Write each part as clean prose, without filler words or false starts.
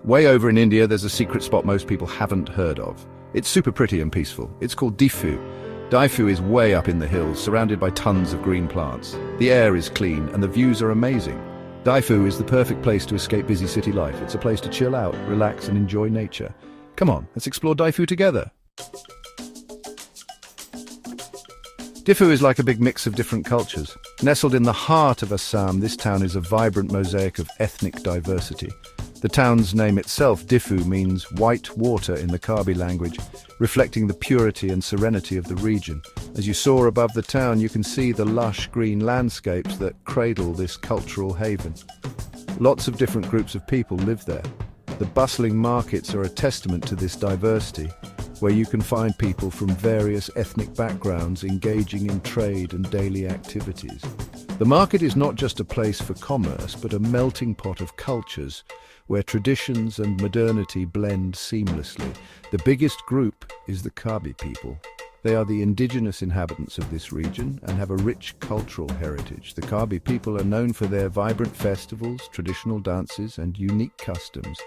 Way over in India, there's a secret spot most people haven't heard of. It's super pretty and peaceful. It's called Diphu. Diphu is way up in the hills, surrounded by tons of green plants. The air is clean and the views are amazing. Diphu is the perfect place to escape busy city life. It's a place to chill out, relax and enjoy nature. Come on, let's explore Diphu together. Diphu is like a big mix of different cultures. Nestled in the heart of Assam, this town is a vibrant mosaic of ethnic diversity. The town's name itself, Diphu, means white water in the Karbi language, reflecting the purity and serenity of the region. As you soar above the town, you can see the lush green landscapes that cradle this cultural haven. Lots of different groups of people live there. The bustling markets are a testament to this diversity, where you can find people from various ethnic backgrounds engaging in trade and daily activities. The market is not just a place for commerce, but a melting pot of cultures, where traditions and modernity blend seamlessly. The biggest group is the Karbi people. They are the indigenous inhabitants of this region and have a rich cultural heritage. The Karbi people are known for their vibrant festivals, traditional dances, and unique customs.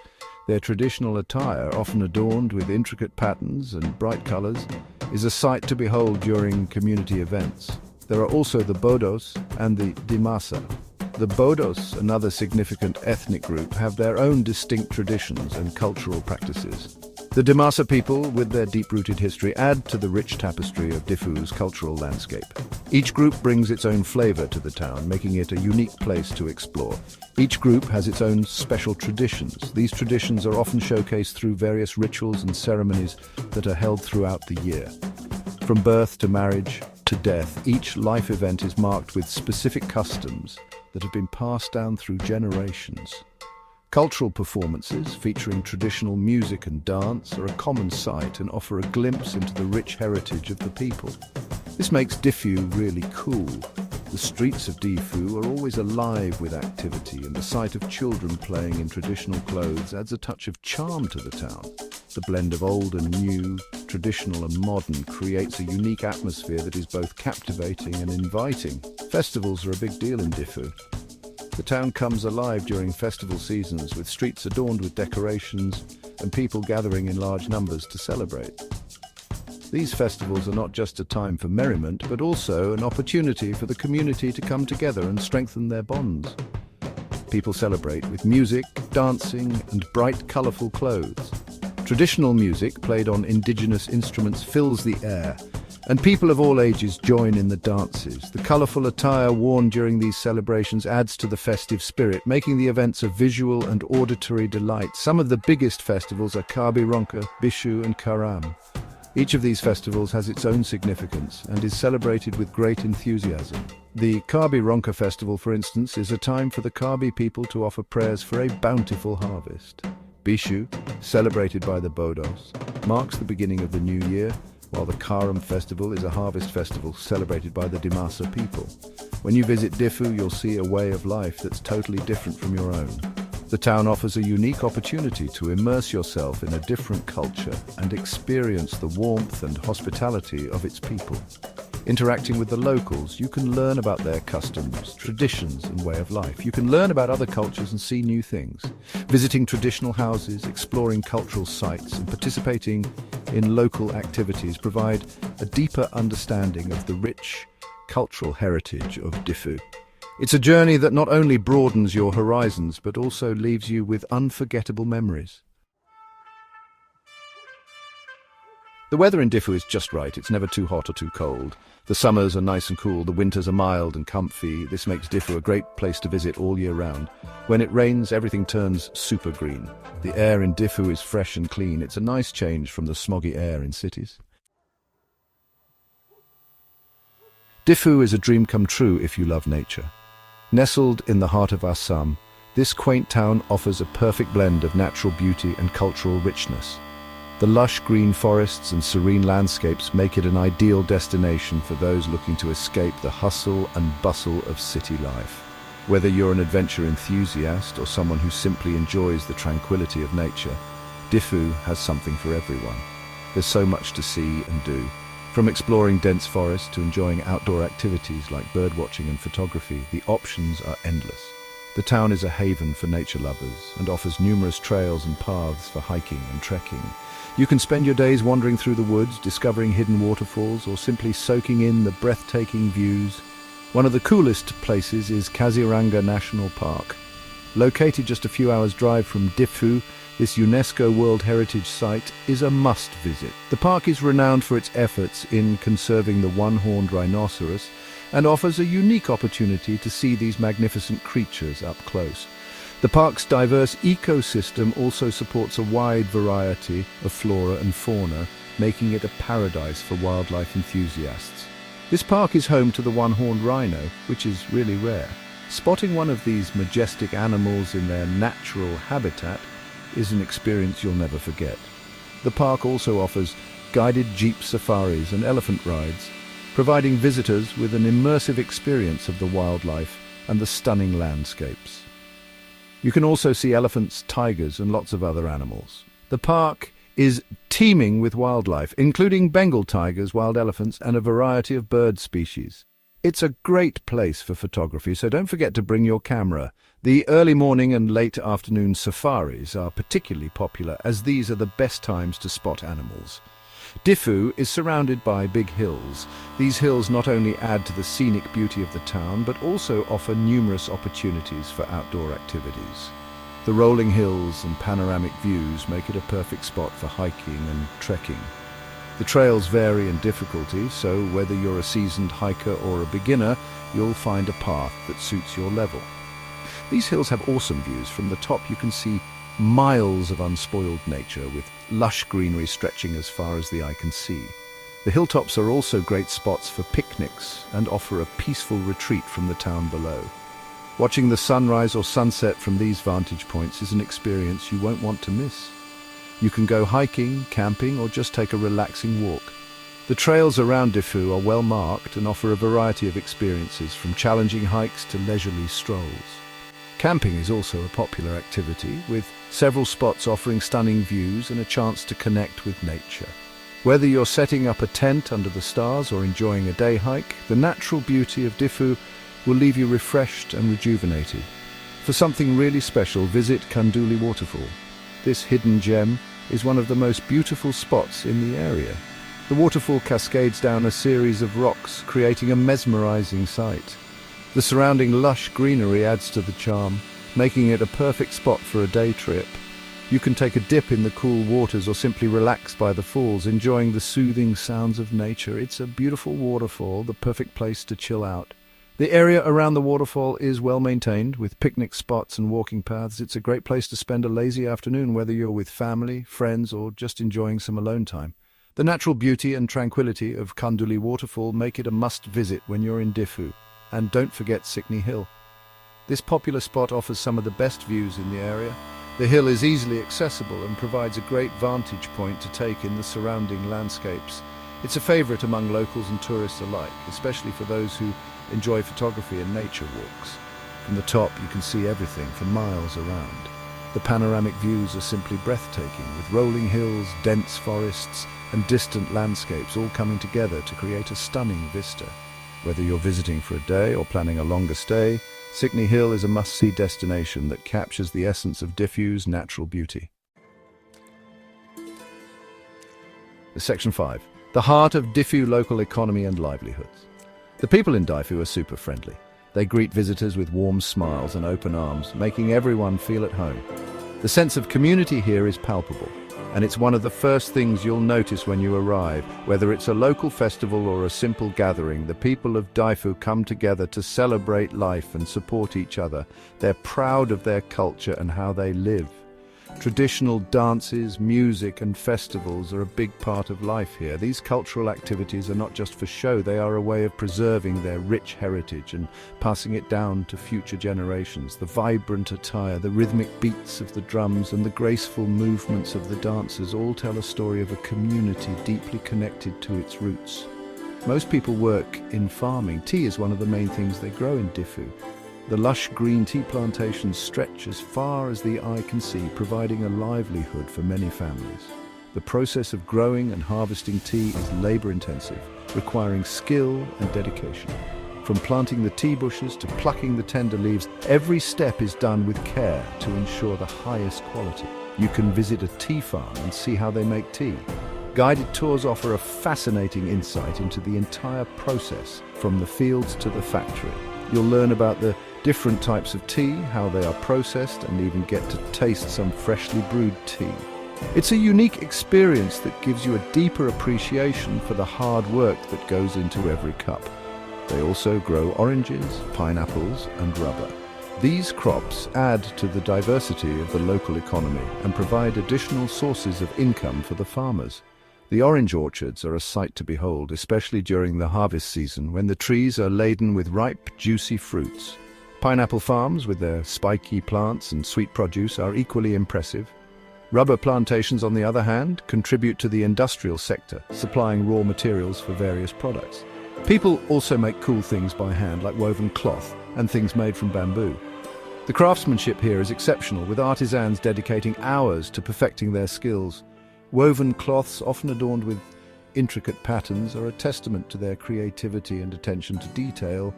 Their traditional attire, often adorned with intricate patterns and bright colors, is a sight to behold during community events. There are also the Bodos and the Dimasa. The Bodos, another significant ethnic group, have their own distinct traditions and cultural practices. The Dimasa people, with their deep-rooted history, add to the rich tapestry of Diphu's cultural landscape. Each group brings its own flavor to the town, making it a unique place to explore. Each group has its own special traditions. These traditions are often showcased through various rituals and ceremonies that are held throughout the year. From birth to marriage to death, each life event is marked with specific customs that have been passed down through generations. Cultural performances featuring traditional music and dance are a common sight and offer a glimpse into the rich heritage of the people. This makes Diphu really cool. The streets of Diphu are always alive with activity, and the sight of children playing in traditional clothes adds a touch of charm to the town. The blend of old and new, traditional and modern creates a unique atmosphere that is both captivating and inviting. Festivals are a big deal in Diphu. The town comes alive during festival seasons, with streets adorned with decorations and people gathering in large numbers to celebrate. These festivals are not just a time for merriment, but also an opportunity for the community to come together and strengthen their bonds. People celebrate with music, dancing, and bright, colourful clothes. Traditional music, played on indigenous instruments, fills the air, and people of all ages join in the dances. The colourful attire worn during these celebrations adds to the festive spirit, making the events a visual and auditory delight. Some of the biggest festivals are Karbi Ronka, Bishu and Karam. Each of these festivals has its own significance and is celebrated with great enthusiasm. The Karbi Ronka festival, for instance, is a time for the Karbi people to offer prayers for a bountiful harvest. Bishu, celebrated by the Bodos, marks the beginning of the new year, while the Karam festival is a harvest festival celebrated by the Dimasa people. When you visit Diphu, you'll see a way of life that's totally different from your own. The town offers a unique opportunity to immerse yourself in a different culture and experience the warmth and hospitality of its people. Interacting with the locals, you can learn about their customs, traditions and way of life. You can learn about other cultures and see new things. Visiting traditional houses, exploring cultural sites and participating in local activities provide a deeper understanding of the rich cultural heritage of Diphu. It's a journey that not only broadens your horizons, but also leaves you with unforgettable memories. The weather in Diphu is just right. It's never too hot or too cold. The summers are nice and cool, the winters are mild and comfy. This makes Diphu a great place to visit all year round. When it rains, everything turns super green. The air in Diphu is fresh and clean. It's a nice change from the smoggy air in cities. Diphu is a dream come true if you love nature. Nestled in the heart of Assam, this quaint town offers a perfect blend of natural beauty and cultural richness. The lush green forests and serene landscapes make it an ideal destination for those looking to escape the hustle and bustle of city life. Whether you're an adventure enthusiast or someone who simply enjoys the tranquility of nature, Diphu has something for everyone. There's so much to see and do. From exploring dense forests to enjoying outdoor activities like birdwatching and photography, the options are endless. The town is a haven for nature lovers and offers numerous trails and paths for hiking and trekking. You can spend your days wandering through the woods, discovering hidden waterfalls, or simply soaking in the breathtaking views. One of the coolest places is Kaziranga National Park. Located just a few hours' drive from Diphu, this UNESCO World Heritage Site is a must-visit. The park is renowned for its efforts in conserving the one-horned rhinoceros and offers a unique opportunity to see these magnificent creatures up close. The park's diverse ecosystem also supports a wide variety of flora and fauna, making it a paradise for wildlife enthusiasts. This park is home to the one-horned rhino, which is really rare. Spotting one of these majestic animals in their natural habitat is an experience you'll never forget. The park also offers guided jeep safaris and elephant rides, providing visitors with an immersive experience of the wildlife and the stunning landscapes. You can also see elephants, tigers, and lots of other animals. The park is teeming with wildlife, including Bengal tigers, wild elephants, and a variety of bird species. It's a great place for photography, so don't forget to bring your camera. The early morning and late afternoon safaris are particularly popular, as these are the best times to spot animals. Diphu is surrounded by big hills. These hills not only add to the scenic beauty of the town, but also offer numerous opportunities for outdoor activities. The rolling hills and panoramic views make it a perfect spot for hiking and trekking. The trails vary in difficulty, so whether you're a seasoned hiker or a beginner, you'll find a path that suits your level. These hills have awesome views. From the top you can see miles of unspoiled nature, with lush greenery stretching as far as the eye can see. The hilltops are also great spots for picnics and offer a peaceful retreat from the town below. Watching the sunrise or sunset from these vantage points is an experience you won't want to miss. You can go hiking, camping, or just take a relaxing walk. The trails around Diphu are well marked and offer a variety of experiences, from challenging hikes to leisurely strolls. Camping is also a popular activity, with several spots offering stunning views and a chance to connect with nature. Whether you're setting up a tent under the stars or enjoying a day hike, the natural beauty of Diphu will leave you refreshed and rejuvenated. For something really special, visit Kanduli Waterfall. This hidden gem is one of the most beautiful spots in the area. The waterfall cascades down a series of rocks, creating a mesmerizing sight. The surrounding lush greenery adds to the charm, making it a perfect spot for a day trip. You can take a dip in the cool waters or simply relax by the falls, enjoying the soothing sounds of nature. It's a beautiful waterfall, the perfect place to chill out. The area around the waterfall is well maintained, with picnic spots and walking paths. It's a great place to spend a lazy afternoon, whether you're with family, friends, or just enjoying some alone time. The natural beauty and tranquility of Kanduli Waterfall make it a must-visit when you're in Diphu. And don't forget Sikni Hill. This popular spot offers some of the best views in the area. The hill is easily accessible and provides a great vantage point to take in the surrounding landscapes. It's a favorite among locals and tourists alike, especially for those who enjoy photography and nature walks. From the top you can see everything for miles around. The panoramic views are simply breathtaking, with rolling hills, dense forests, and distant landscapes all coming together to create a stunning vista. Whether you're visiting for a day or planning a longer stay, Sikni Hill is a must-see destination that captures the essence of Diphu's natural beauty. Section 5. The heart of Diphu local economy and livelihoods. The people in Diphu are super friendly. They greet visitors with warm smiles and open arms, making everyone feel at home. The sense of community here is palpable, and it's one of the first things you'll notice when you arrive. Whether it's a local festival or a simple gathering, the people of Diphu come together to celebrate life and support each other. They're proud of their culture and how they live. Traditional dances, music, and festivals are a big part of life here. These cultural activities are not just for show, they are a way of preserving their rich heritage and passing it down to future generations. The vibrant attire, the rhythmic beats of the drums, and the graceful movements of the dancers all tell a story of a community deeply connected to its roots. Most people work in farming. Tea is one of the main things they grow in Diphu. The lush green tea plantations stretch as far as the eye can see, providing a livelihood for many families. The process of growing and harvesting tea is labor-intensive, requiring skill and dedication. From planting the tea bushes to plucking the tender leaves, every step is done with care to ensure the highest quality. You can visit a tea farm and see how they make tea. Guided tours offer a fascinating insight into the entire process, from the fields to the factory. You'll learn about the different types of tea, how they are processed, and even get to taste some freshly brewed tea. It's a unique experience that gives you a deeper appreciation for the hard work that goes into every cup. They also grow oranges, pineapples, and rubber. These crops add to the diversity of the local economy and provide additional sources of income for the farmers. The orange orchards are a sight to behold, especially during the harvest season when the trees are laden with ripe, juicy fruits. Pineapple farms with their spiky plants and sweet produce are equally impressive. Rubber plantations, on the other hand, contribute to the industrial sector, supplying raw materials for various products. People also make cool things by hand, like woven cloth and things made from bamboo. The craftsmanship here is exceptional, with artisans dedicating hours to perfecting their skills. Woven cloths, often adorned with intricate patterns, are a testament to their creativity and attention to detail.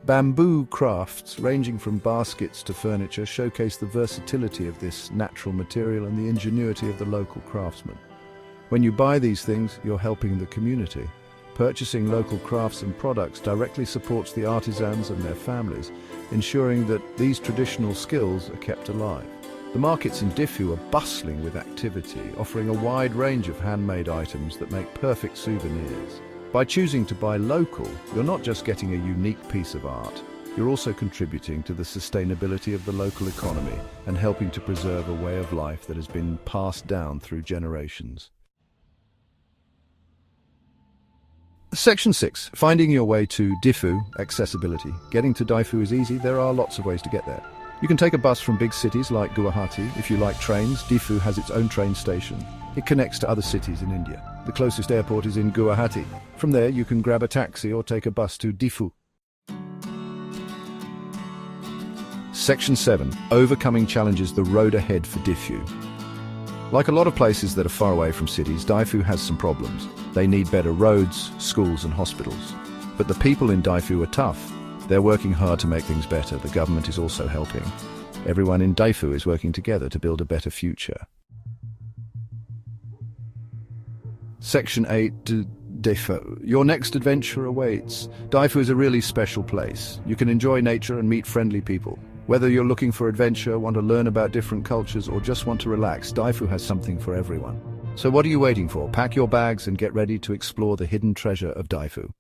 Bamboo crafts, ranging from baskets to furniture, showcase the versatility of this natural material and the ingenuity of the local craftsmen. When you buy these things, you're helping the community. Purchasing local crafts and products directly supports the artisans and their families, ensuring that these traditional skills are kept alive. The markets in Diphu are bustling with activity, offering a wide range of handmade items that make perfect souvenirs. By choosing to buy local, you're not just getting a unique piece of art, you're also contributing to the sustainability of the local economy and helping to preserve a way of life that has been passed down through generations. Section 6. Finding your way to Diphu. Accessibility. Getting to Diphu is easy. There are lots of ways to get there. You can take a bus from big cities like Guwahati. If you like trains, Diphu has its own train station. It connects to other cities in India. The closest airport is in Guwahati. From there, you can grab a taxi or take a bus to Diphu. Section 7. Overcoming challenges. The road ahead for Diphu. Like a lot of places that are far away from cities, Diphu has some problems. They need better roads, schools and hospitals. But the people in Diphu are tough. They're working hard to make things better. The government is also helping. Everyone in Diphu is working together to build a better future. Section 8. Diphu. Your next adventure awaits. Diphu is a really special place. You can enjoy nature and meet friendly people. Whether you're looking for adventure, want to learn about different cultures, or just want to relax, Diphu has something for everyone. So what are you waiting for? Pack your bags and get ready to explore the hidden treasure of Diphu.